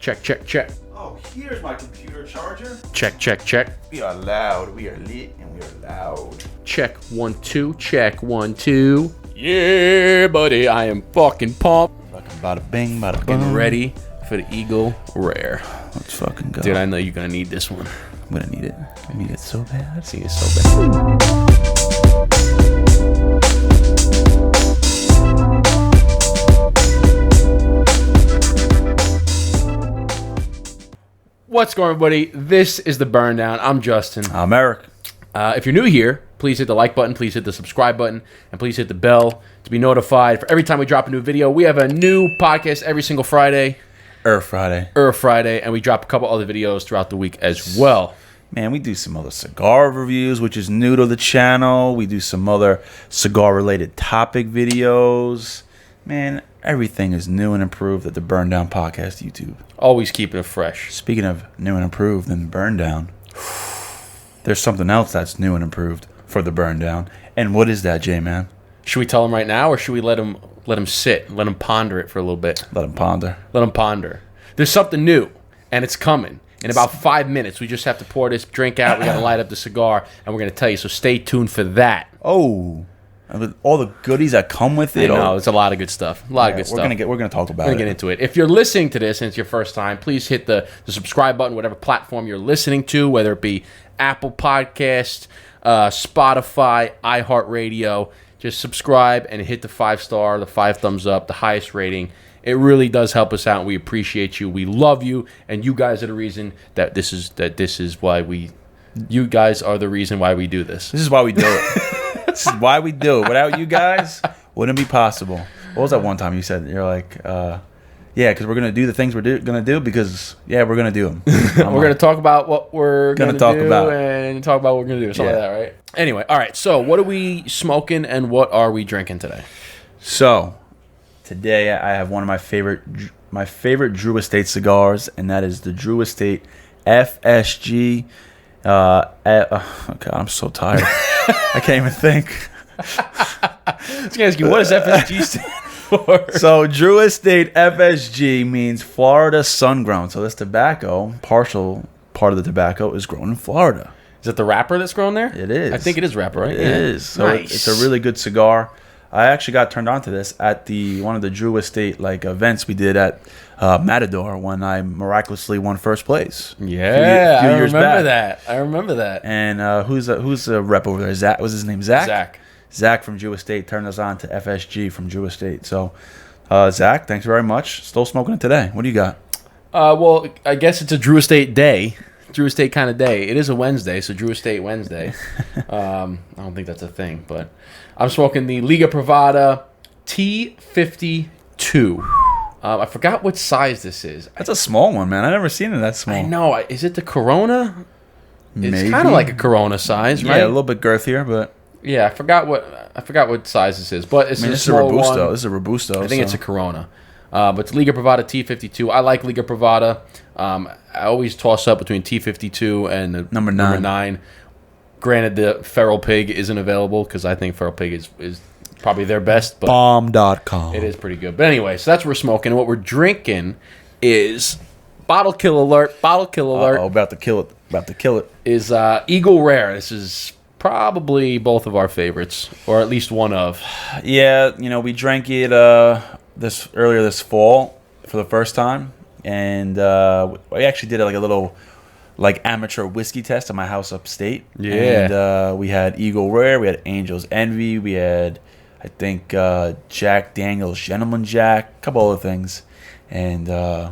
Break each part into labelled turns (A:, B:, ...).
A: Check, check, check.
B: Oh, here's my computer charger.
A: Check, check, check.
B: We are loud. We are lit, and we are loud.
A: Check 1 2. Check 1 2. Yeah, buddy, I am fucking pumped.
B: Fucking bada bing, bada
A: Getting
B: boom.
A: ready for the Eagle Rare.
B: Let's fucking go.
A: Dude, I know you're gonna need this one.
B: I'm gonna need it. I need it so bad.
A: See, it's so bad. What's going on, everybody? This is the Burn Down. I'm Justin.
B: I'm Eric.
A: If you're new here, please hit the like button, please hit the subscribe button, and please hit the bell to be notified for every time we drop a new video. We have a new podcast every single Friday. Friday, and we drop a couple other videos throughout the week as well.
B: Man, we do some other cigar reviews, which is new to the channel. We do some other cigar-related topic videos. Man, everything is new and improved at the Burn Down Podcast YouTube.
A: Always keeping it fresh.
B: Speaking of new and improved and Burn Down, there's something else that's new and improved for the Burn Down. And what is that, J-Man?
A: Should we tell him right now, or should we let him sit, let him ponder it for a little bit?
B: Let him ponder.
A: Let him ponder. There's something new, and it's coming. In about 5 minutes, we just have to pour this drink out. We got to light up the cigar, and we're going to tell you. So stay tuned for that.
B: Oh, and with all the goodies that come with it.
A: No, it's a lot of good stuff. A lot of good stuff.
B: We're gonna talk about it.
A: We're gonna get into it. If you're listening to this and it's your first time, please hit the subscribe button, whatever platform you're listening to, whether it be Apple Podcast, Spotify, iHeart Radio. Just subscribe and hit the 5-star, the 5 thumbs up, the highest rating. It really does help us out. We appreciate you. We love you, and you guys are the reason that this is why we. You guys are the reason why we do this.
B: This is why we do it. This is why we do it. Without you guys, wouldn't be possible. What was that one time you said? You're like, yeah, because we're gonna do the things we're gonna do because we're gonna do them.
A: We're gonna talk about what we're gonna talk about
B: and
A: talk about what we're gonna do. Something like that, right? Anyway, all right. So, what are we smoking and what are we drinking today?
B: So, today I have one of my favorite Drew Estate cigars, and that is the Drew Estate FSG. God, I'm so tired. I can't even think.
A: I was gonna ask you, what does FSG stand for?
B: So Drew Estate FSG means Florida sun grown. So this tobacco, partial part of the tobacco, is grown in Florida.
A: Is it the wrapper that's grown there?
B: It is.
A: I think it is wrapper, right?
B: It is. So
A: nice.
B: It's a really good cigar. I actually got turned on to this at one of the Drew Estate events we did at Matador when I miraculously won first place.
A: Yeah,
B: few years back.
A: I remember that.
B: And who's a rep over there? Zach. Was his name Zach? Zach from Drew Estate turned us on to FSG from Drew Estate. So, Zach, thanks very much. Still smoking it today. What do you got?
A: Well, I guess it's a Drew Estate day. Drew Estate kind of day. It is a Wednesday, so Drew Estate Wednesday. I don't think that's a thing, but I'm smoking the Liga Privada T52. I forgot what size this is.
B: That's a small one, man. I've never seen it that small.
A: I know. Is it the Corona?
B: Maybe.
A: It's kind of like a Corona size, right?
B: Yeah, a little bit girthier, but
A: yeah, I forgot what size this is, but it's
B: this is
A: a
B: a
A: small
B: Robusto.
A: one.
B: This is a Robusto.
A: I think it's a Corona. But it's Liga Privada T52. I like Liga Privada. I always toss up between T52 and the number 9. Granted, the Feral Pig isn't available because I think Feral Pig is probably their best. But
B: Bomb.com.
A: it is pretty good. But anyway, so that's what we're smoking. And what we're drinking is Bottle Kill Alert. Bottle Kill Alert.
B: About to kill it.
A: Is Eagle Rare. This is probably both of our favorites, or at least one of.
B: Yeah, we drank it earlier this fall for the first time, and we actually did a little amateur whiskey test at my house upstate.
A: Yeah.
B: And we had Eagle Rare, we had Angel's Envy, we had I think Jack Daniel's Gentleman Jack, a couple other things. And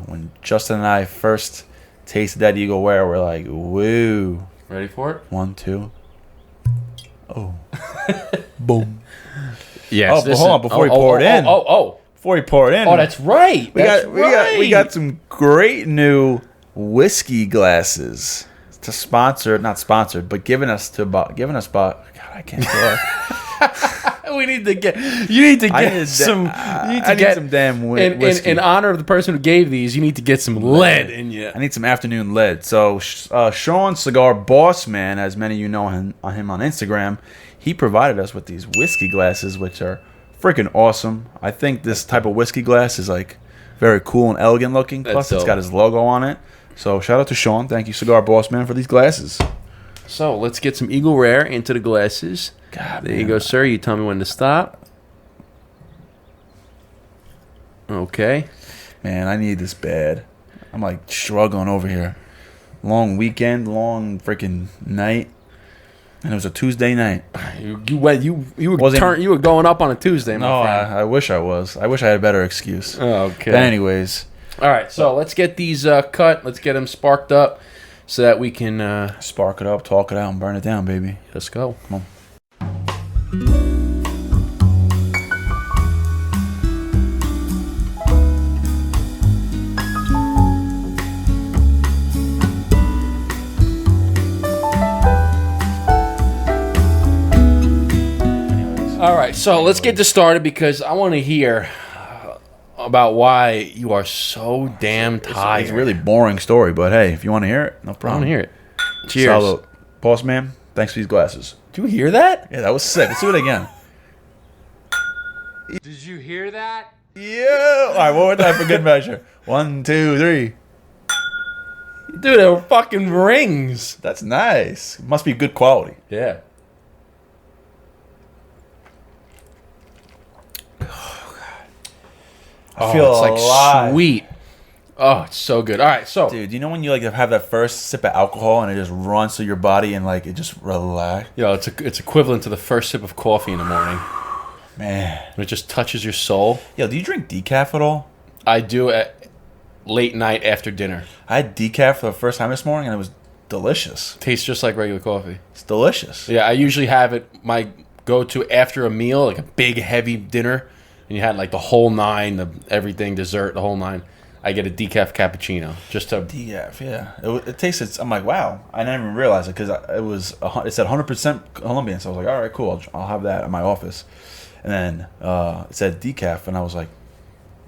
B: when Justin and I first tasted that Eagle Rare, we're like, woo.
A: Ready for it?
B: 1, 2. Oh. Boom.
A: Yes.
B: Oh, but hold on, before we pour it in. Before we pour it in.
A: Oh, that's right.
B: We got some great new whiskey glasses to sponsor, not sponsored, but given us. God, I can't talk.
A: You need to get some
B: damn whiskey.
A: In honor of the person who gave these, you need to get some lead in you.
B: I need some afternoon lead. So Sean Cigar Boss Man, as many of you know him on Instagram, he provided us with these whiskey glasses, which are freaking awesome. I think this type of whiskey glass is very Very cool and elegant looking. Plus, it's got his logo on it. So shout out to Sean. Thank you, Cigar Boss Man, for these glasses.
A: So let's get some Eagle Rare into the glasses.
B: God,
A: there you go, sir. You tell me when to stop. Okay.
B: Man, I need this bad. I'm like struggling over here. Long weekend, long freaking night, and it was a Tuesday night.
A: You were going up on a Tuesday, my friend.
B: I wish I was. I wish I had a better excuse.
A: Okay.
B: But anyways,
A: all right. So let's get these cut. Let's get them sparked up so that we can
B: spark it up, talk it out, and burn it down, baby.
A: Let's go.
B: Come on.
A: All right, so let's get this started because I want to hear about why you are so damn tired.
B: It's a really boring story, but hey, if you want to hear it, no problem.
A: I want to hear it. Cheers.
B: Salud. Boss man, thanks for these glasses.
A: Did you hear that?
B: Yeah, that was sick. Let's do it again.
A: Did you hear that?
B: Yeah. All right, one more time for good measure. 1, 2, 3.
A: Dude, they were fucking rings.
B: That's nice. Must be good quality.
A: Yeah.
B: I feel
A: it's like
B: alive.
A: Sweet. Oh, it's so good. All right, so
B: dude, you know when you like have that first sip of alcohol and it just runs through your body and like it just relax?
A: Yo, it's equivalent to the first sip of coffee in the morning.
B: Man,
A: it just touches your soul.
B: Yo, do you drink decaf at all?
A: I do at late night after dinner.
B: I had decaf for the first time this morning and it was delicious.
A: Tastes just like regular coffee.
B: It's delicious.
A: Yeah, I usually have it my go-to after a meal, like a big heavy dinner. And you had like the whole nine, everything, dessert, the whole nine. I get a decaf cappuccino just to
B: decaf. Yeah, it tasted. I'm like, wow. I didn't even realize it because it said 100% Colombian. So I was like, all right, cool. I'll have that in my office. And then it said decaf, and I was like,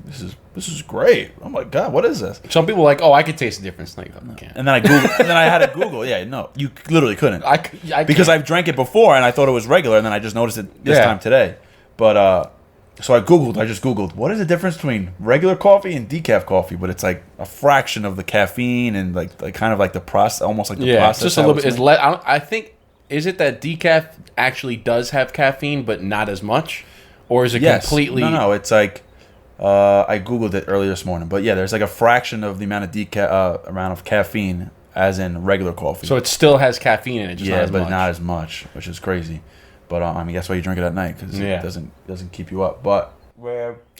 B: this is great. Oh my god, what is this?
A: Some people are like, oh, I could taste the difference. No, you can't.
B: And then I Googled, and then I had to Google. Yeah, no, you literally couldn't.
A: I
B: because I've drank it before and I thought it was regular, and then I just noticed it this time today. But so I just Googled, what is the difference between regular coffee and decaf coffee? But it's like a fraction of the caffeine and like kind of like the process, almost like the process.
A: It's just a little bit. It's I think, is it that decaf actually does have caffeine, but not as much? Or is it completely...
B: No, it's like... I Googled it earlier this morning. But yeah, there's like a fraction of the amount of caffeine as in regular coffee.
A: So it still has caffeine in it, just not as much.
B: but not as much, which is crazy. But I mean, that's why you drink it at night, because it doesn't keep you up. But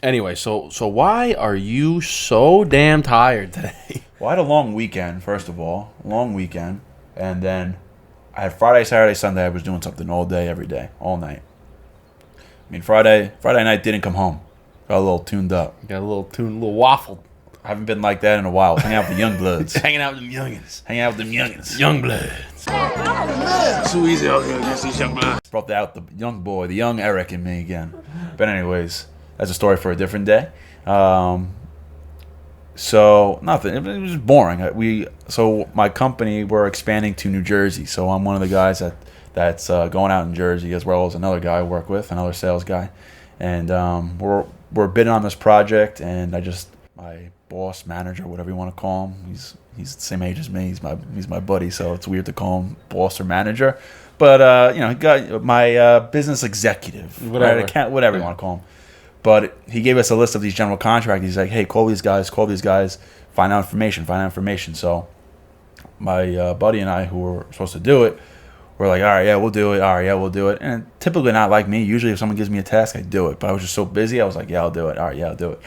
A: anyway, so why are you so damn tired today?
B: Well, I had a long weekend, first of all. Long weekend. And then I had Friday, Saturday, Sunday. I was doing something all day, every day, all night. I mean, Friday night didn't come home. Got a little tuned up.
A: Got a little waffled.
B: I haven't been like that in a while. Hanging out with the young bloods.
A: Hanging out with them youngins.
B: Hanging out with them youngins.
A: Young bloods.
C: Too easy out here against these young bloods.
B: Brought out the young boy, the young Eric in me again. But anyways, that's a story for a different day. So nothing. It was boring. So my company, we're expanding to New Jersey. So I'm one of the guys that's going out in Jersey, as well as another guy I work with, another sales guy, and we're bidding on this project. And my boss, manager, whatever you want to call him, he's the same age as me. He's my buddy, so it's weird to call him boss or manager. But he got my business executive,
A: whatever,
B: right? Whatever you want to call him. But he gave us a list of these general contractors. He's like, hey, call these guys, find out information. So my buddy and I, who were supposed to do it, we're like, all right, yeah, we'll do it. And typically not like me. Usually if someone gives me a task, I do it. But I was just so busy, I was like, yeah, I'll do it. All right, yeah, I'll do it.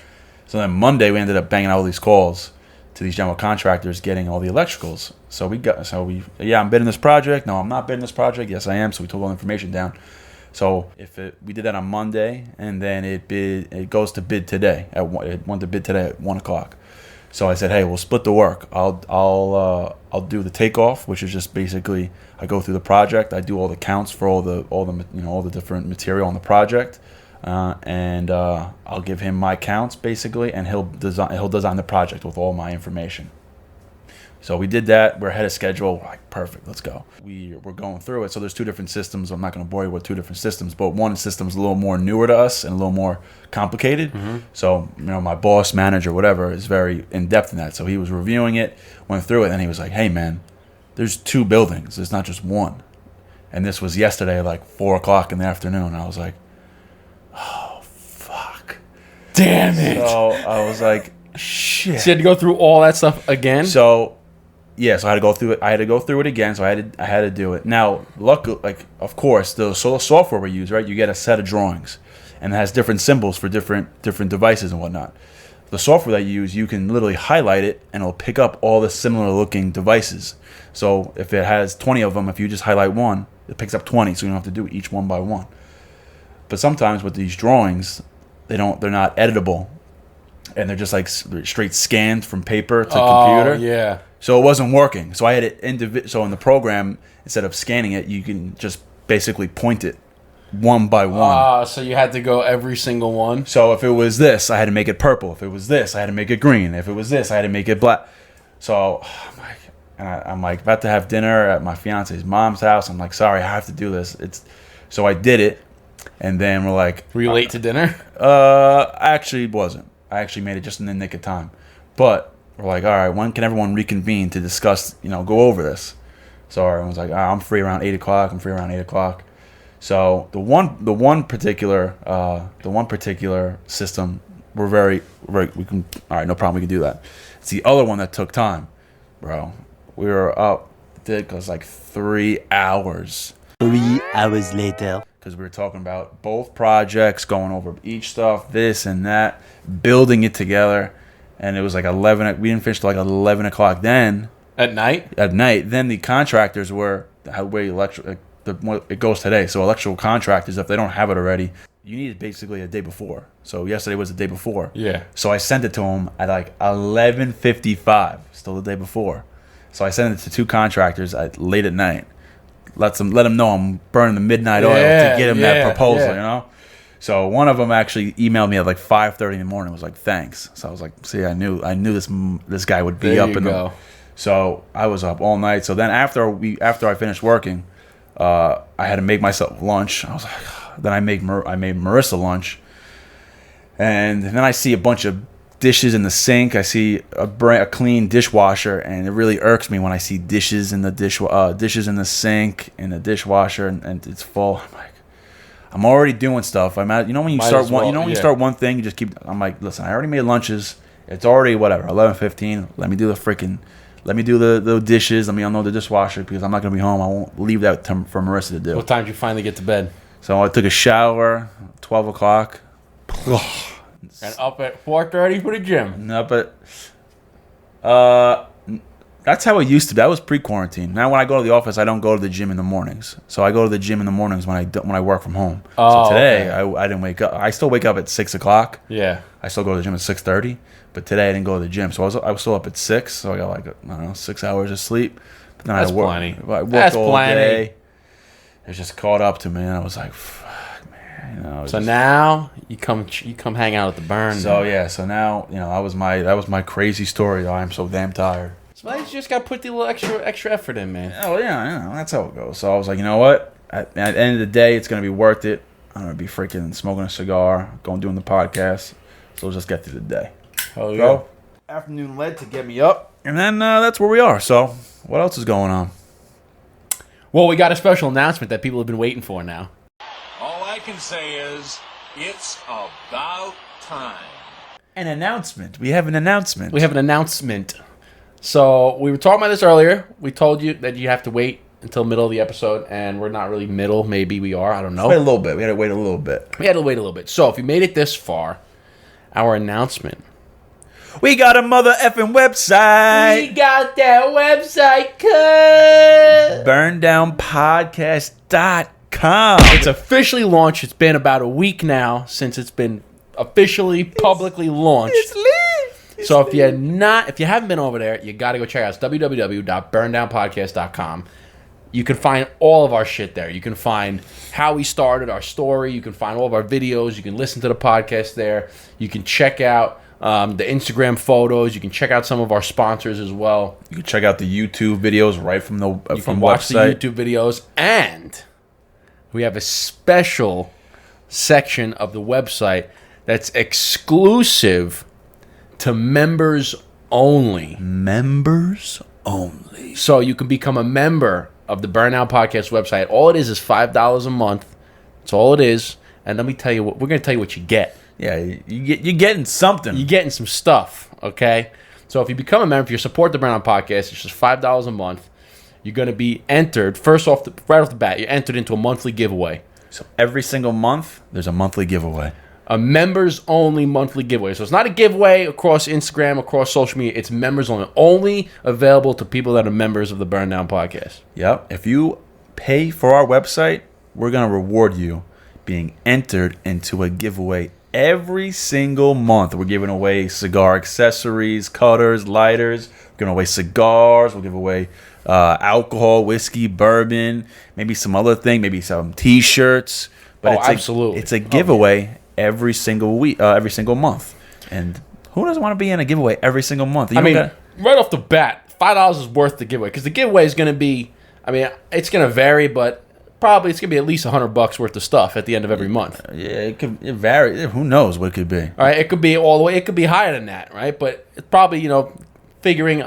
B: So then Monday, we ended up banging out all these calls to these general contractors, getting all the electricals. I'm bidding this project. No, I'm not bidding this project. Yes, I am. So we took all the information down. So we did that on Monday, and then it goes to bid today. It went to bid today at 1:00. So I said, hey, we'll split the work. I'll do the takeoff, which is just basically I go through the project, I do all the counts for all the different material on the project, and I'll give him my counts basically, and he'll design the project with all my information. So we did that. We're ahead of schedule. We're like, perfect, let's go. We're going through it. So there's 2 different systems. I'm not going to bore you with 2 different systems, but one system's a little more newer to us and a little more complicated. So, my boss, manager, whatever, is very in-depth in that. So he was reviewing it, went through it, and he was like, hey, man, there's 2 buildings. It's not just one. And this was yesterday, like 4 o'clock in the afternoon. I was like, oh, fuck.
A: Damn it.
B: So I was like, shit.
A: So you had to go through all that stuff again?
B: So I had to go through it. I had to go through it again. So I had to do it. Now, of course, the software we use, right? You get a set of drawings, and it has different symbols for different devices and whatnot. The software that you use, you can literally highlight it, and it'll pick up all the similar looking devices. So if it has 20 of them, if you just highlight one, it picks up 20. So you don't have to do each one by one. But sometimes with these drawings, they're not editable, and they're just like straight scanned from paper to computer.
A: Yeah.
B: So it wasn't working. So I had it so in the program, instead of scanning it, you can just basically point it one by one.
A: So you had to go every single one.
B: So if it was this, I had to make it purple. If it was this, I had to make it green. If it was this, I had to make it black. So I'm like about to have dinner at my fiance's mom's house. I'm like, sorry, I have to do this. So I did it, and then we're like,
A: were you late to dinner?
B: I actually wasn't. I actually made it just in the nick of time. But we're like, all right, when can everyone reconvene to discuss, go over this? So everyone's like, I'm free around 8 o'clock. I'm free around 8 o'clock. So the one particular system, we can, all right, no problem, we can do that. It's the other one that took time, bro. We were up, it was like 3 hours.
D: 3 hours later.
B: Because we were talking about both projects, going over each stuff, this and that, building it together. And it was like 11. We didn't finish till like 11 o'clock then.
A: At night?
B: At night. Then the contractors were, the way it goes today. So electrical contractors, if they don't have it already, you need it basically a day before. So yesterday was the day before.
A: Yeah.
B: So I sent it to them at like 11:55, still the day before. So I sent it to 2 contractors late at night. Let them know I'm burning the midnight oil to get them that proposal, So one of them actually emailed me at like 5:30 in the morning. Was like, thanks. So I was like, see, I knew this guy would be up in the. So I was up all night. So then after I finished working, I had to make myself lunch. I was like, then I made Marissa lunch, and then I see a bunch of dishes in the sink. I see a clean dishwasher, and it really irks me when I see dishes in the dishes in the sink in the dishwasher, and it's full. I'm like, I'm already doing stuff. I'm at, when you start one, you start one thing, you just keep. I'm like, listen, I already made lunches. It's already 11:15. Let me do the dishes. Let me unload the dishwasher because I'm not gonna be home. I won't leave that for Marissa to do.
A: What time did you finally get to bed?
B: So I took a shower, 12 o'clock.
A: And up at 4:30 for the gym.
B: No, but that's how it used to be. That was pre-quarantine. Now when I go to the office, I don't go to the gym in the mornings. So I go to the gym in the mornings when I work from home. So today I didn't wake up. I still wake up at 6 o'clock.
A: Yeah.
B: I still go to the gym at 6:30. But today I didn't go to the gym. So I was still up at 6. So I got like 6 hours of sleep. But then
A: That's
B: I worked.
A: plenty.
B: I worked
A: That's
B: all
A: plenty.
B: day. It was just caught up to me, and I was like, fuck, man.
A: So now you come hang out at the burn.
B: So yeah, so now that was my crazy story. I'm so damn tired.
A: Sometimes you just got to put the little extra effort in, man.
B: Oh yeah, that's how it goes. So I was like, you know what? At the end of the day, it's gonna be worth it. I'm gonna be freaking smoking a cigar, doing the podcast. So let's just get through the day.
A: Oh yeah.
B: So, afternoon led to get me up, and then that's where we are. So what else is going on?
A: Well, we got a special announcement that people have been waiting for now.
C: All I can say is, it's about time.
B: An announcement. We have an announcement.
A: We have an announcement. So we were talking about this earlier. We told you that you have to wait until middle of the episode, and we're not really middle. Maybe we are. I don't know.
B: Wait a little bit. We had to wait a little bit.
A: So if you made it this far, our announcement.
B: We got a mother effing website.
A: We got that website cut.
B: burndownpodcast.com.
A: It's officially launched. It's been about a week now since it's been officially publicly launched.
B: It's lit.
A: So if you haven't been over there, you got to go check out www.burndownpodcast.com. You can find all of our shit there. You can find how we started, our story. You can find all of our videos. You can listen to the podcast there. You can check out the Instagram photos. You can check out some of our sponsors as well.
B: You can check out the YouTube videos right from the
A: You can watch the YouTube videos, and we have a special section of the website that's exclusive to members only.
B: Members only.
A: So you can become a member of the Burndown Podcast website. All it is $5 a month. That's all it is. And let me tell you what we're going to tell you what you get.
B: Yeah, you're getting something.
A: You're getting some stuff, okay? So if you become a member, if you support the Burndown Podcast, it's just $5 a month. You're going to be entered, right off the bat, you're entered into a monthly giveaway.
B: So every single month, there's a monthly giveaway.
A: A members-only monthly giveaway. So it's not a giveaway across Instagram, across social media. It's members-only. Only available to people that are members of the Burndown Podcast.
B: Yep. If you pay for our website, we're going to reward you being entered into a giveaway every single month. We're giving away cigar accessories, cutters, lighters. We're giving away cigars. We'll give away alcohol, whiskey, bourbon, maybe some other thing, maybe some T-shirts. But
A: absolutely.
B: It's a giveaway every single week, every single month. And who doesn't want to be in a giveaway every single month?
A: Right off the bat, $5 is worth the giveaway because the giveaway is going to be, it's going to vary, but probably it's going to be at least $100 worth of stuff at the end of every month.
B: Yeah, it vary. Who knows what it could be?
A: All right, it could be all the way. It could be higher than that, right? But it's probably, figuring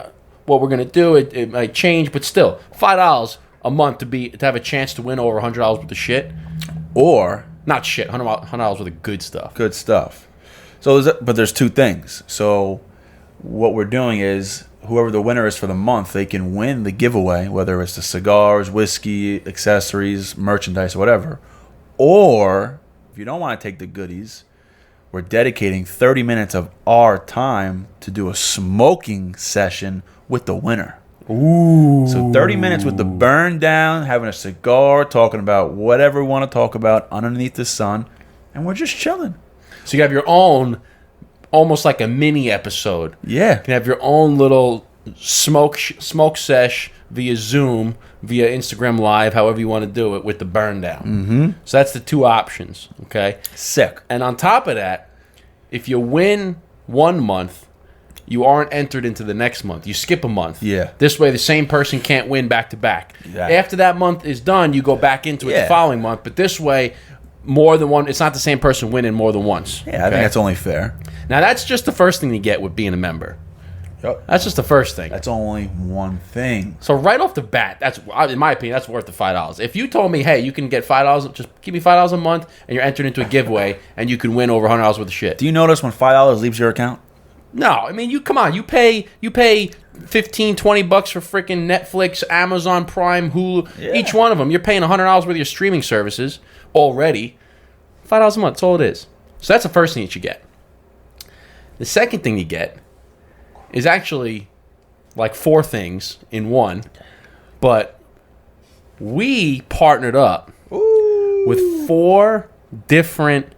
A: what we're going to do, it might change, but still, $5 a month to have a chance to win over $100 worth of shit.
B: Or
A: not shit, $100 worth of good stuff.
B: Good stuff. So, there's two things. So, what we're doing is whoever the winner is for the month, they can win the giveaway, whether it's the cigars, whiskey, accessories, merchandise, whatever. Or if you don't want to take the goodies, we're dedicating 30 minutes of our time to do a smoking session with the winner.
A: Ooh.
B: So 30 minutes with the burn down, having a cigar, talking about whatever we want to talk about underneath the sun, and we're just chilling.
A: So you have your own, almost like a mini episode.
B: Yeah.
A: You can have your own little smoke sesh via Zoom, via Instagram Live, however you want to do it with the burn down.
B: Mm-hmm.
A: So that's the two options, okay?
B: Sick.
A: And on top of that, if you win 1 month, you aren't entered into the next month. You skip a month.
B: Yeah.
A: This way, the same person can't win back to back.
B: Exactly.
A: After that month is done, you go back into it the following month. But this way, more than one. It's not the same person winning more than once.
B: Yeah, I think that's only fair.
A: Now, that's just the first thing you get with being a member.
B: Yep.
A: That's just the first thing.
B: That's only one thing.
A: So right off the bat, that's, in my opinion, that's worth the $5. If you told me, hey, you can get $5, just give me $5 a month, and you're entered into a giveaway, and you can win over $100 worth of shit.
B: Do you notice when $5 leaves your account?
A: No, you come on, you pay $15, $20 for freaking Netflix, Amazon Prime, Hulu, each one of them. You're paying $100 worth of your streaming services already. $5 a month, that's all it is. So that's the first thing that you get. The second thing you get is actually like 4 things in one, but we partnered up with 4 different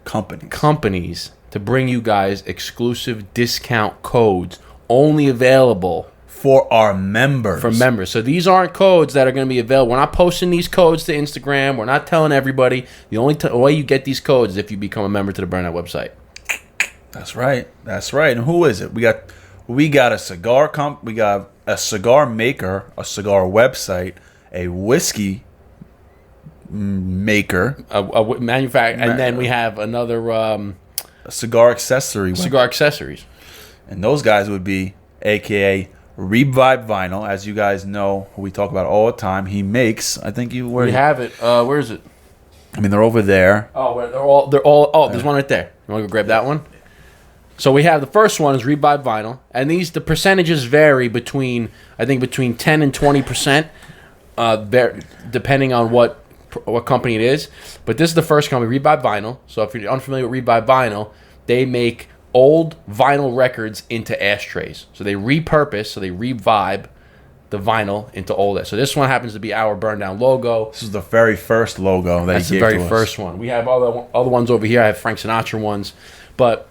A: companies to bring you guys exclusive discount codes only available
B: for our members.
A: For members. So these aren't codes that are going to be available. We're not posting these codes to Instagram. We're not telling everybody. The only way you get these codes is if you become a member to the Burnout website.
B: That's right. That's right. And who is it? We got a cigar we got a cigar maker, a cigar website, a whiskey maker,
A: a manufacturer, and then we have another
B: a cigar accessory.
A: Cigar accessories.
B: And those guys would be AKA Revive Vinyl, as you guys know, who we talk about all the time. He makes, I think you were.
A: We have it. Where is it?
B: They're over there.
A: Oh, they're all. Oh, there's one right there. You want to go grab that one? So we have the first one is Revive Vinyl, and the percentages vary between 10 and 20%, depending on what company it is. But this is the first company, Revive Vinyl. So if you're unfamiliar with Revive Vinyl, they make old vinyl records into ashtrays. So they repurpose, they revive the vinyl into old. So this one happens to be our Burn Down logo.
B: This is the very first logo that
A: That's the very first one. We have other ones over here. I have Frank Sinatra ones, but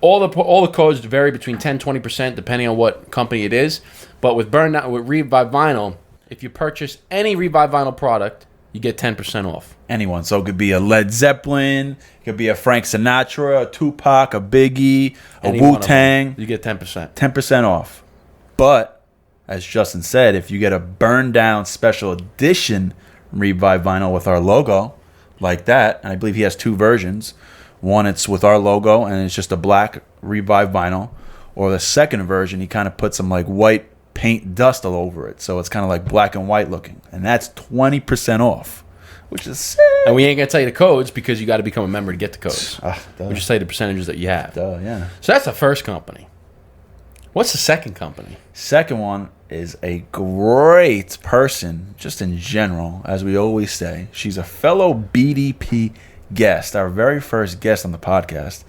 A: all the codes vary between 10-20% depending on what company it is. But with Revive Vinyl, if you purchase any Revive Vinyl product, you get 10% off.
B: Anyone. So it could be a Led Zeppelin, it could be a Frank Sinatra, a Tupac, a Biggie, a
A: Any one of
B: Wu-Tang.
A: them, you get 10%.
B: 10% off. But, as Justin said, if you get a Burn Down Special Edition Revive vinyl with our logo, like that, and I believe he has 2 versions. One, it's with our logo, and it's just a black Revive vinyl. Or the second version, he kind of puts some like white paint dust all over it. So it's kind of like black and white looking. And that's 20% off, which is sick.
A: And we ain't going to tell you the codes because you got to become a member to get the codes.
B: Duh.
A: We'll just tell you the percentages that you have.
B: Yeah.
A: So that's the first company. What's the second company?
B: Second one is a great person, just in general, as we always say. She's a fellow BDP guest, our very first guest on the podcast.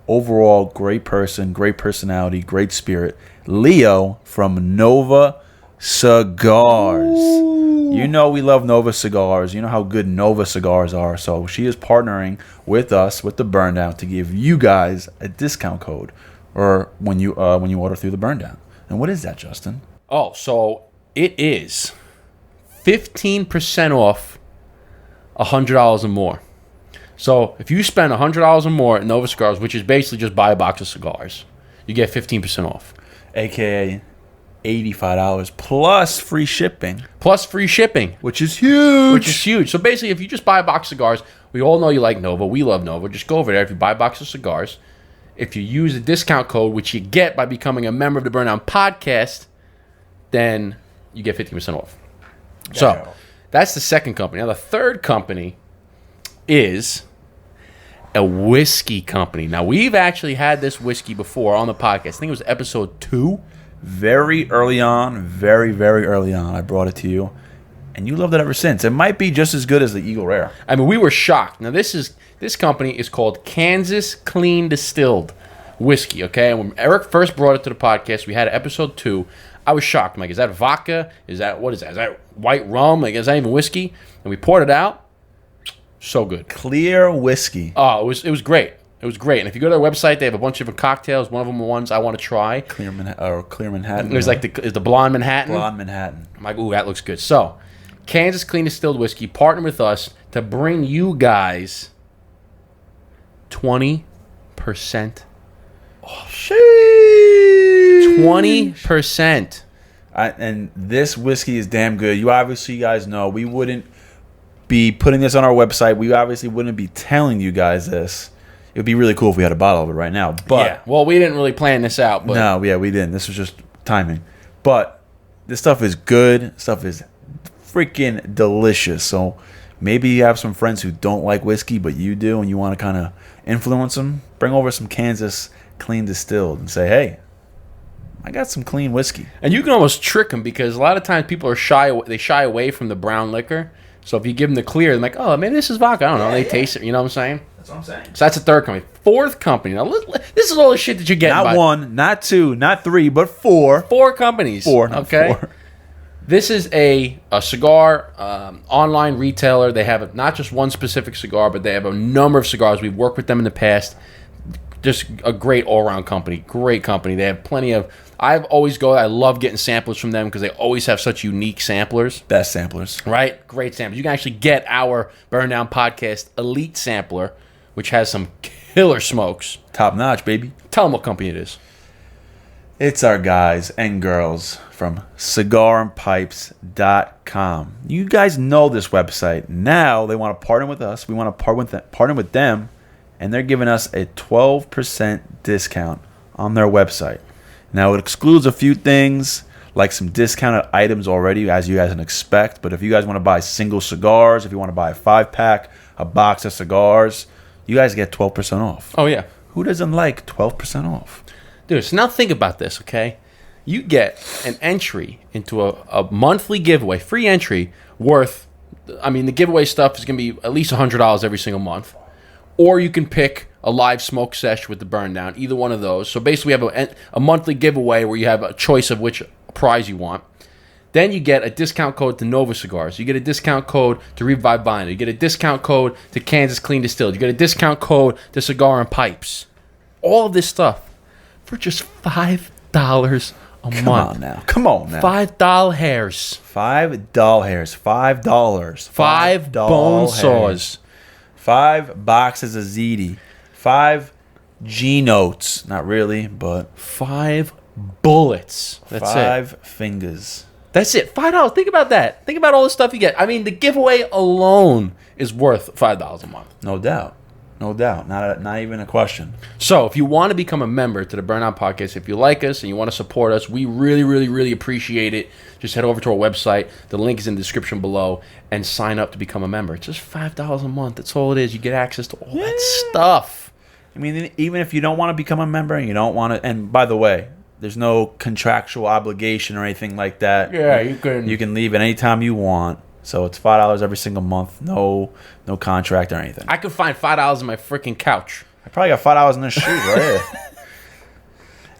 B: Overall, great person, great personality, great spirit. Leo from Nova Cigars. Ooh. You know we love Nova Cigars. You know how good Nova Cigars are. So she is partnering with us, with the Burn Down, to give you guys a discount code, or when you order through the Burn Down. And what is that, Justin?
A: Oh, so it is 15% off $100 or more. So if you spend $100 or more at Nova Cigars, which is basically just buy a box of cigars, you get 15% off.
B: AKA $85 plus free shipping.
A: Plus free shipping.
B: Which is huge.
A: So basically, if you just buy a box of cigars, we all know you like Nova. We love Nova. Just go over there. If you buy a box of cigars, if you use the discount code, which you get by becoming a member of the Burndown Podcast, then you get 50% off. So that's the second company. Now, the third company is a whiskey company. Now, we've actually had this whiskey before on the podcast. I think it was episode 2.
B: Very early on, very, very early on, I brought it to you, and you loved it ever since. It might be just as good as the Eagle Rare.
A: I mean, we were shocked. Now, this company is called Kansas Clean Distilled Whiskey, okay? And when Eric first brought it to the podcast, we had episode 2. I was shocked. I'm like, is that vodka? What is that? Is that white rum? Like, is that even whiskey? And we poured it out. So good.
B: Clear whiskey.
A: Oh, it was great. It was great. And if you go to their website, they have a bunch of different cocktails. One of them are ones I want to try.
B: Clear Manhattan.
A: There's like the Blonde Manhattan.
B: Blonde Manhattan.
A: I'm like, ooh, that looks good. So, Kansas Clean Distilled Whiskey partnered with us to bring you guys 20% off.
B: Sheesh.
A: 20%.
B: And this whiskey is damn good. You guys know we wouldn't be putting this on our website. We obviously wouldn't be telling you guys this. It would be really cool if we had a bottle of it right now. But
A: yeah, well, we didn't really plan this out. But
B: no, yeah, we didn't. This was just timing. But this stuff is good. Stuff is freaking delicious. So maybe you have some friends who don't like whiskey, but you do, and you want to kind of influence them. Bring over some Kansas Clean Distilled and say, hey, I got some clean whiskey.
A: And you can almost trick them because a lot of times people are shy away from the brown liquor. So if you give them the clear, they're like, oh, maybe this is vodka. I don't know. They taste it. You know what I'm saying?
B: That's what I'm saying.
A: So that's the third company. Fourth company. Now, this is all the shit that you're getting.
B: Not one, not two, not three, but four.
A: 4 companies. Okay.
B: 4.
A: This is a cigar online retailer. They have not just one specific cigar, but they have a number of cigars. We've worked with them in the past. Just a great all-around company. Great company. They have plenty of... I love getting samplers from them because they always have such unique samplers.
B: Best samplers.
A: Right? Great samplers. You can actually get our Burn Down Podcast Elite Sampler, which has some killer smokes.
B: Top notch, baby.
A: Tell them what company it is.
B: It's our guys and girls from cigarandpipes.com. You guys know this website. Now they want to partner with us. We want to partner with them, and they're giving us a 12% discount on their website. Now, it excludes a few things, like some discounted items already, as you guys can expect. But if you guys want to buy single cigars, if you want to buy a 5-pack, a box of cigars, you guys get 12% off.
A: Oh, yeah.
B: Who doesn't like 12% off?
A: Dude, so now think about this, okay? You get an entry into a monthly giveaway, free entry, worth, the giveaway stuff is going to be at least $100 every single month. Or you can pick a live smoke sesh with the Burn Down, either one of those. So basically we have a monthly giveaway where you have a choice of which prize you want. Then you get a discount code to Nova Cigars. You get a discount code to Revive Vinyl. You get a discount code to Kansas Clean Distilled. You get a discount code to Cigar and Pipes. All of this stuff for just $5 a a
B: Come
A: month.
B: on now. Come on now.
A: $5 hairs.
B: $5 hairs. $5.
A: 5 bone saws.
B: 5 boxes of ZD. 5 G notes. Not really, but
A: 5 bullets. That's
B: 5
A: it.
B: fingers.
A: That's it. $5. Think about that. Think about all the stuff you get. I mean, the giveaway alone is worth $5 a month.
B: No doubt. No doubt. Not even a question.
A: So, if you want to become a member to the Burndown Podcast, if you like us and you want to support us, we really, really, really appreciate it. Just head over to our website. The link is in the description below and sign up to become a member. It's just $5 a month. That's all it is. You get access to all that stuff.
B: I mean, even if you don't want to become a member and you don't want to, and by the way, there's no contractual obligation or anything like that.
A: Yeah,
B: you can leave at any time you want. So it's $5 every single month. No contract or anything.
A: I could find $5 in my freaking couch.
B: I probably got $5 in this shoe right here.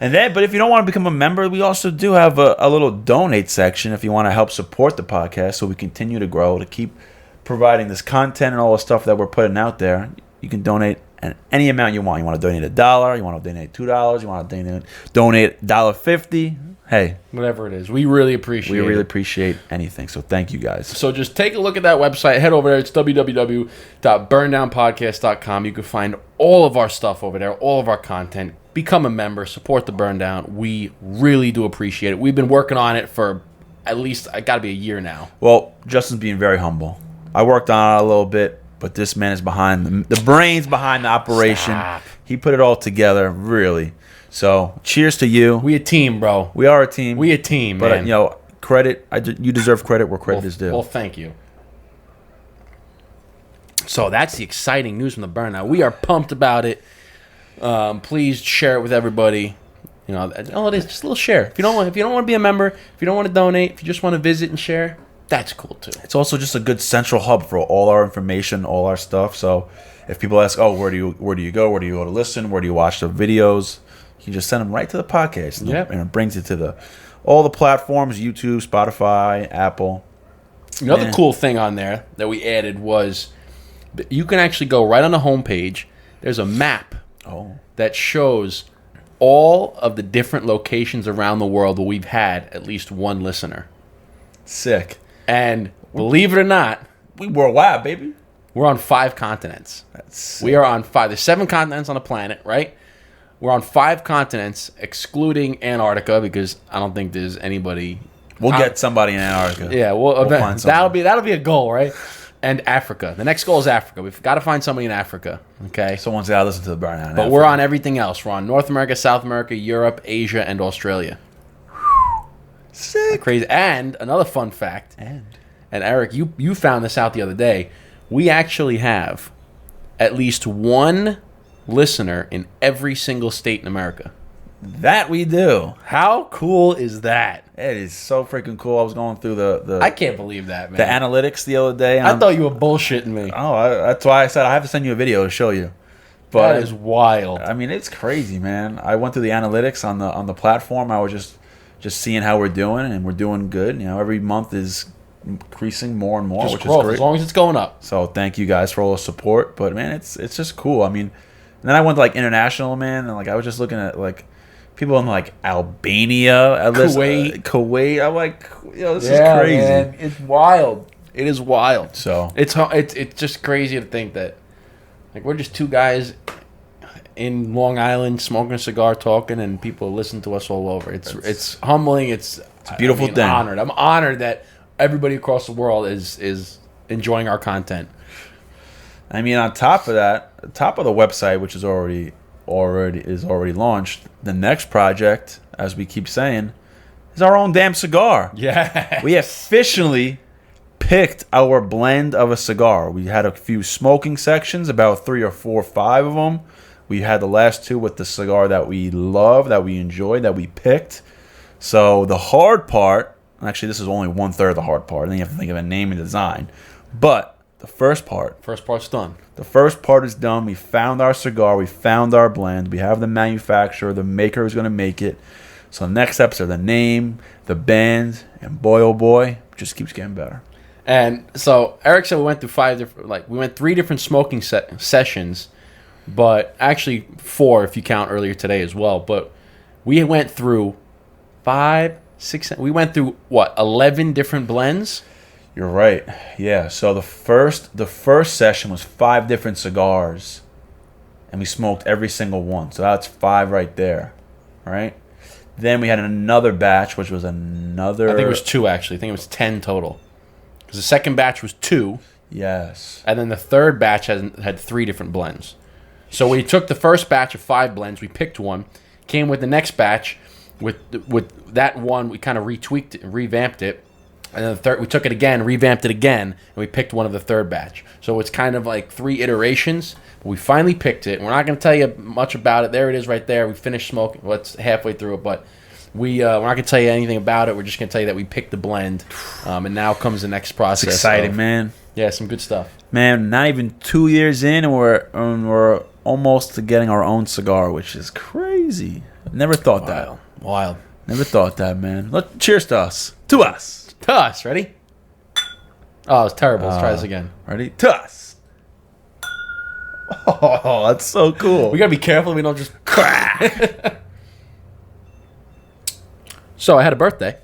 B: And then, but if you don't want to become a member, we also do have a little donate section if you want to help support the podcast so we continue to grow, to keep providing this content and all the stuff that we're putting out there. You can donate at any amount you want. You want to donate $1, you want to donate $2, you want to donate $1.50. Hey,
A: Whatever it is. We really appreciate it.
B: we really appreciate anything. So thank you guys.
A: So just take a look at that website. Head over there. It's www.burndownpodcast.com. You can find all of our stuff over there, all of our content. Become a member. Support the Burndown. We really do appreciate it. We've been working on it for at least, it got to be a year now.
B: Well, Justin's being very humble. I worked on it a little bit, but this man is behind the brains behind the operation.
A: Stop.
B: He put it all together, really. So, cheers to you.
A: We a team, bro.
B: We are a team.
A: We a team,
B: but
A: man.
B: Credit. You deserve credit where credit is due.
A: Well, thank you. So that's the exciting news from the Burnout. We are pumped about it. Please share it with everybody. You know, all it is, just a little share. If you don't want to be a member, if you don't want to donate, if you just want to visit and share, that's cool too.
B: It's also just a good central hub for all our information, all our stuff. So, if people ask, "Oh, where do you go? Where do you go to listen? Where do you watch the videos?" You can just send them right to the podcast, and it brings it to all the platforms: YouTube, Spotify, Apple.
A: Another cool thing on there that we added was that you can actually go right on the homepage. There's a map that shows all of the different locations around the world where we've had at least one listener.
B: Sick.
A: And believe it or not,
B: We worldwide, baby.
A: we're on 5 continents.
B: That's sick.
A: We are on 5. There's 7 continents on the planet, right? We're on 5 continents, excluding Antarctica, because I don't think there's anybody.
B: We'll get somebody in Antarctica.
A: Yeah,
B: We'll find somebody.
A: that'll be a goal, right? And Africa. The next goal is Africa. We've got to find somebody in Africa. Okay.
B: Someone's got to listen to the Burnout.
A: But we're on everything else. We're on North America, South America, Europe, Asia, and Australia.
B: Sick.
A: Crazy. And another fun fact. And Eric, you found this out the other day. We actually have at least one listener in every single state in America.
B: That we do.
A: How cool is that?
B: It is so freaking cool. I was going through the
A: I can't believe that, man.
B: the analytics the other day.
A: I thought you were bullshitting me.
B: That's why I said I have to send you a video to show you. But
A: That is wild.
B: I mean, it's crazy, man. I went through the analytics on the platform. I was just seeing how we're doing, and we're doing good. You know, every month is increasing more and more,
A: Just
B: which
A: growth,
B: is great.
A: as long as it's going up.
B: So thank you guys for all the support. But man, it's just cool. I mean, and then I went to like international, man, and like I was just looking at like people in like Albania, Kuwait. I'm like, this is crazy.
A: Man, it's wild. It is wild.
B: So
A: It's just crazy to think that like we're just 2 guys in Long Island smoking a cigar, talking, and people listen to us all over. It's humbling. It's
B: a beautiful thing.
A: I'm honored that everybody across the world is enjoying our content.
B: I mean, on top of that, top of the website, which is already launched, the next project, as we keep saying, is our own damn cigar.
A: Yeah.
B: We officially picked our blend of a cigar. We had a few smoking sections, about 3 or 4 or 5 of them. We had the last 2 with the cigar that we love, that we enjoyed, that we picked. So the hard part, actually this is only 1/3 of the hard part, and then you have to think of a name and design. But the first part's
A: done.
B: The first part is done. We found our cigar. We found our blend. We have the manufacturer, the maker who's going to make it. So the next steps are the name, the band, and boy, oh boy, it just keeps getting better.
A: And so Eric said we went through 3 different smoking sessions, but actually 4 if you count earlier today as well. But we went through 5, 6. We went through what 11 different blends.
B: You're right. Yeah. So the first session was 5 different cigars, and we smoked every single one. So that's 5 right there, right? Then we had another batch, which was another.
A: I think it was 2 actually. I think it was 10 total. Because the second batch was 2.
B: Yes.
A: And then the third batch had 3 different blends. So we took the first batch of 5 blends. We picked one. Came with the next batch. With that one, we kind of retweaked it and revamped it. And then the third, we took it again, revamped it again, and we picked one of the third batch. So it's kind of like 3 iterations. But we finally picked it. We're not going to tell you much about it. There it is right there. We finished smoking. Well, it's halfway through it, but we're not going to tell you anything about it. We're just going to tell you that we picked the blend. And now comes the next process.
B: It's exciting, man.
A: Yeah, some good stuff.
B: Man, not even 2 years in, and we're almost to getting our own cigar, which is crazy. Never thought that.
A: Wild.
B: Never thought that, man. Cheers to us. To us.
A: To us. Ready? Oh, it's terrible. Let's try this again.
B: Ready? To us. Oh, that's so cool.
A: We got to be careful we don't just crack. So I had a birthday.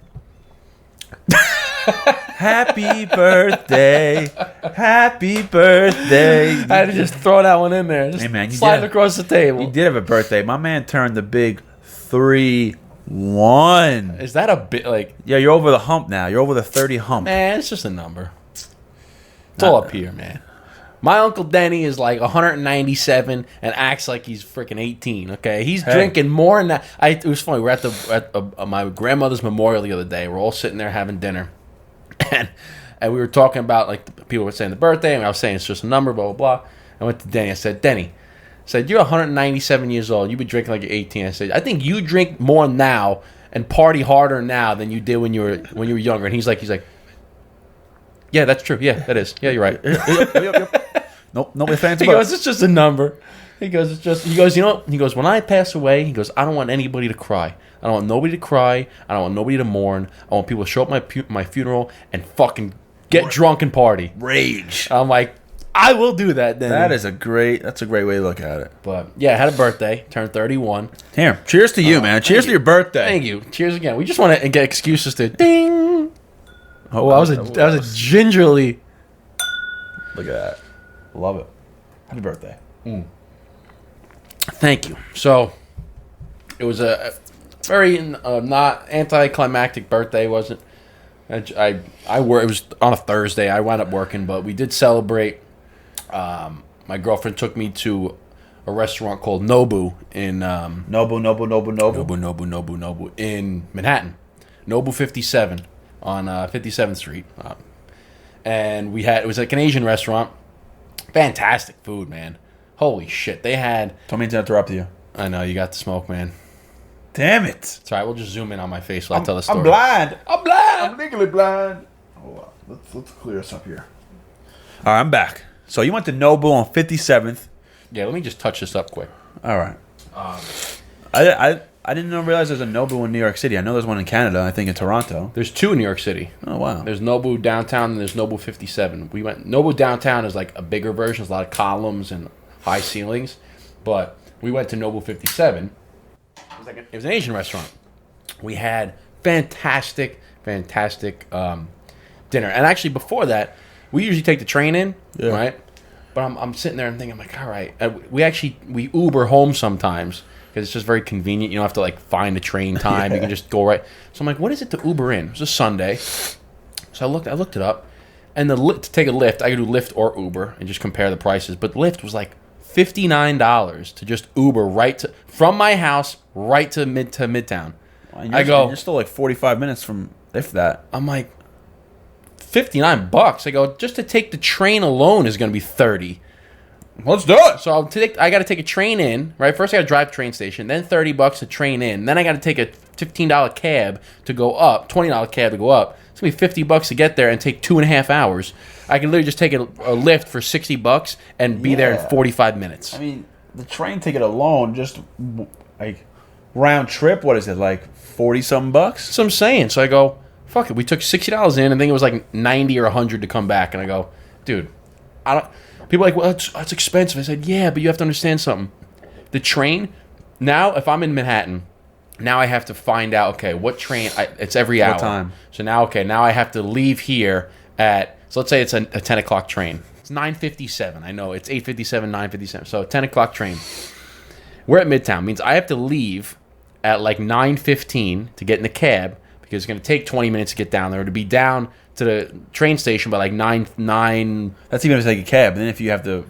B: Happy birthday. Happy birthday.
A: I had to just throw that one in there. Just
B: Hey, man, you
A: slide
B: did.
A: it across the table.
B: He did have a birthday. My man turned the big 3-1.
A: Is that a bit like...
B: Yeah, you're over the hump now. You're over the 30 hump.
A: Man, it's just a number. It's all up here, man. My Uncle Denny is like 197 and acts like he's freaking 18, okay? He's drinking more than that. It was funny. We're at my grandmother's memorial the other day. We're all sitting there having dinner. And we were talking about, like, people were saying the birthday, and I was saying it's just a number, blah, blah, blah. I went to Denny. I said, Denny, you're 197 years old. You've been drinking like you're 18. I said, I think you drink more now and party harder now than you did when you were younger. And he's like, yeah, that's true. Yeah, that is. Yeah, you're right.
B: Yep. Nope, nobody fans
A: He goes, it's just a number. He goes, you know, he goes, when I pass away, he goes, I don't want anybody to cry. I don't want nobody to cry. I don't want nobody to mourn. I want people to show up at my funeral and fucking get drunk and party.
B: Rage.
A: I'm like, I will do that then.
B: That's a great way to look at it.
A: But yeah, I had a birthday, turned 31.
B: Here, cheers to you, man. Cheers to your birthday.
A: Thank you. Cheers again. We just want to get excuses to ding. Oh, I was a gingerly.
B: Look at that. Love it. Happy birthday.
A: Thank you. So, it was a very not anticlimactic birthday, wasn't? It was on a Thursday. I wound up working, but we did celebrate. My girlfriend took me to a restaurant called Nobu in
B: Nobu
A: in Manhattan. Nobu 57 on 57th Street. And it was like an Asian restaurant. Fantastic food, man. Holy shit. They had...
B: Don't mean to interrupt you.
A: I know, you got the smoke, man.
B: Damn it.
A: It's all right, we'll just zoom in on my face while I tell the story.
B: I'm blind.
A: I'm
B: legally blind. Hold on. Let's clear this up here. All right, I'm back. So you went to Nobu on 57th.
A: Yeah, let me just touch this up quick.
B: All right. I didn't realize there's a Nobu in New York City. I know there's one in Canada. I think in Toronto.
A: There's 2 in New York City.
B: Oh wow.
A: There's Nobu downtown and there's Nobu 57. Nobu downtown is like a bigger version. There's a lot of columns and high ceilings, but we went to Nobu 57. It was an Asian restaurant. We had fantastic dinner. And actually, before that, we usually take the train in, right? But I'm sitting there and thinking, I'm like, all right. We Uber home sometimes because it's just very convenient. You don't have to like find a train time. You can just go right. So I'm like, what is it to Uber in? It was a Sunday. So I looked it up, and to take a Lyft, I could do Lyft or Uber and just compare the prices. But Lyft was like $59 to just Uber from my house right to Midtown.
B: You're still like 45 minutes from if that.
A: I'm like, $59. I go, just to take the train alone is going to be $30.
B: Let's do it.
A: So I got to take a train in, right? First I got to drive to the train station, then $30 to train in. Then I got to take a $15 cab to go up, $20 cab to go up. It's going to be $50 to get there and take 2.5 hours. I can literally just take a Lyft for $60 and be there in 45 minutes.
B: I mean, the train ticket alone, just like round trip, what is it, like 40-something bucks?
A: That's what I'm saying. So I go, fuck it. We took $60 in, and I think it was like 90 or 100 to come back. And I go, dude, I don't. People are like, well, that's expensive. I said, yeah, but you have to understand something. The train now, if I'm in Manhattan, Now I have to find out, okay, what train, it's every hour.
B: What time?
A: So now, now I have to leave here at, so let's say it's a 10 o'clock train. It's 9:57. I know, it's 8:57, 9:57. So 10 o'clock train. We're at Midtown. Means I have to leave at like 9:15 to get in the cab because it's going to take 20 minutes to get down there, to be down to the train station by like 9.
B: That's even if you take a cab. Then if you have your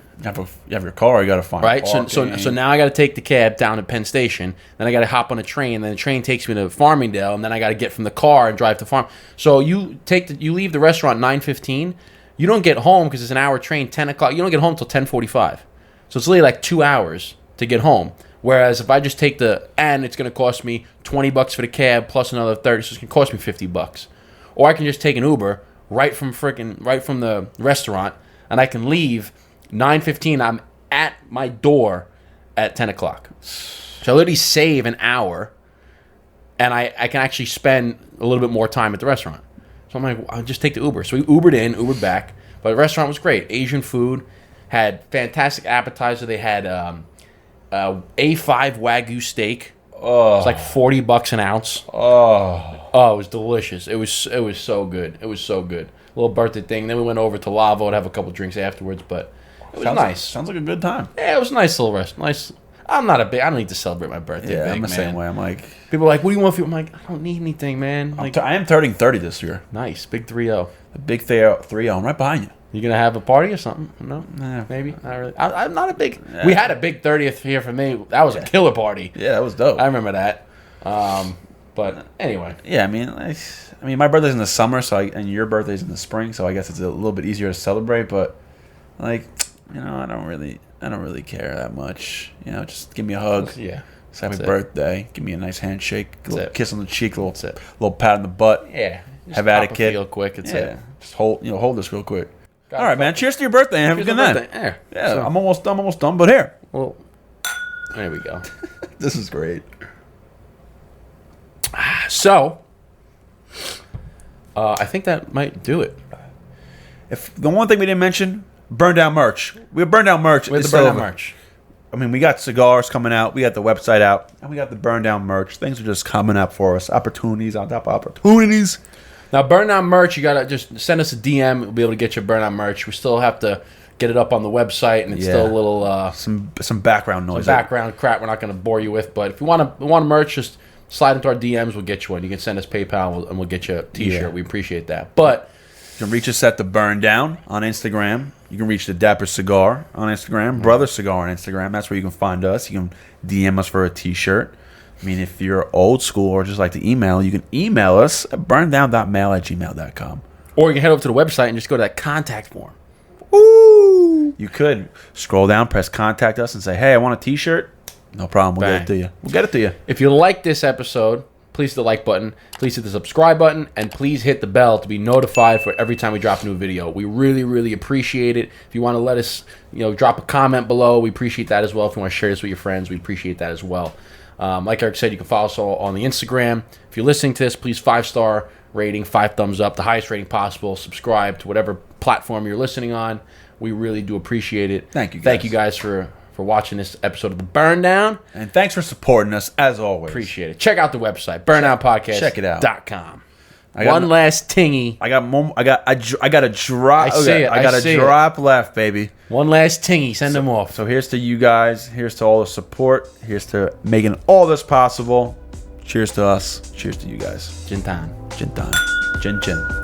B: car, you got to find
A: Right,
B: parking.
A: so now I got to take the cab down to Penn Station. Then I got to hop on a train. Then the train takes me to Farmingdale, and then I got to get from the car and drive to Farm. So you leave the restaurant 9:15. You don't get home because it's an hour train. 10 o'clock. You don't get home until 10:45. So it's literally like 2 hours to get home. Whereas if I just take it's going to cost me $20 for the cab plus another 30, so it's going to cost me $50. Or I can just take an Uber right from the restaurant, and I can leave 9:15. I'm at my door at 10 o'clock. So I literally save an hour, and I can actually spend a little bit more time at the restaurant. So I'm like, I'll just take the Uber. So we Ubered in, Ubered back. But the restaurant was great. Asian food, had fantastic appetizer. They had A5 Wagyu steak. Oh, it's like $40 an ounce. Oh, it was delicious. It was so good. It was so good. Little birthday thing. Then we went over to Lavo to have a couple drinks afterwards. But it was nice.
B: Sounds like a good time.
A: Yeah, it was a nice little rest. Nice. I don't need to celebrate my birthday.
B: Yeah,
A: big,
B: I'm the
A: man.
B: same way. I'm like,
A: people are like, what do you want for you? I'm like, I don't need anything, man. Like,
B: I am turning 30 this year.
A: nice, big 3-0.
B: The big 3-0. I'm right behind you.
A: You gonna have a party or something? No,
B: Nah.
A: maybe not really. I'm not a big. We had a big 30th here for me. That was a killer party.
B: Yeah, that was dope.
A: I remember that. But anyway,
B: Yeah, I mean, my birthday's in the summer, and your birthday's in the spring, so I guess it's a little bit easier to celebrate. But like, I don't really care that much. Just give me a hug.
A: yeah.
B: It's happy
A: That's it.
B: birthday. Give me a nice handshake, a little
A: it.
B: kiss on the cheek,
A: That's it.
B: little pat on the butt.
A: Yeah. Just
B: Have at
A: pop
B: it, kid.
A: Real quick. It's
B: Yeah,
A: it.
B: just hold this real quick.
A: Got
B: All right, man. Cheers to your birthday and have a
A: Here's
B: good
A: my
B: night.
A: birthday.
B: Yeah,
A: So,
B: I'm almost done, but here.
A: well, there we go.
B: This is great.
A: So, I think that might do it.
B: If the one thing we didn't mention, burn down merch. We have burn down merch.
A: With
B: It's
A: the burn down
B: over.
A: merch.
B: I mean, we got cigars coming out. We got the website out, and we got the burn down merch. Things are just coming up for us. Opportunities on top of opportunities.
A: Now, burn down merch, you gotta just send us a DM. We'll be able to get your burn down merch. We still have to get it up on the website, and it's still a little
B: Some background noise.
A: background crap we're not going to bore you with. But if you want merch, just slide into our DMs. We'll get you one. You can send us PayPal, and we'll get you a T-shirt.
B: Yeah.
A: We appreciate that. But
B: You can reach us at the Burn Down on Instagram. You can reach the Dapper Cigar on Instagram, Brother Cigar on Instagram. That's where you can find us. You can DM us for a T-shirt. I mean, if you're old school or just like to email, you can email us at burndown.mail@gmail.com.
A: or you can head over to the website and just go to that contact form.
B: Ooh! You could scroll down, press contact us, and say, hey, I want a T-shirt. No problem. We'll get it to you. We'll get it to you.
A: If you like this episode, please hit the like button. Please hit the subscribe button, and please hit the bell to be notified for every time we drop a new video. We really, really appreciate it. If you want to let us, drop a comment below, we appreciate that as well. If you want to share this with your friends, we appreciate that as well. Like Eric said, you can follow us all on the Instagram. If you're listening to this, please 5-star rating, 5 thumbs up, the highest rating possible. Subscribe to whatever platform you're listening on. We really do appreciate it.
B: Thank you, guys.
A: Thank you guys for watching this episode of The Burn Down.
B: And thanks for supporting us, as always.
A: Appreciate it. Check out the website, burndownpodcast.com.
B: Check it out.
A: One last tingy.
B: I got a drop.
A: I see it.
B: I got a drop left, baby.
A: One last tingy. Send them off.
B: So here's to you guys. Here's to all the support. Here's to making all this possible. Cheers to us. Cheers to you guys.
A: Jintan.
B: Jintan. Jin Jin.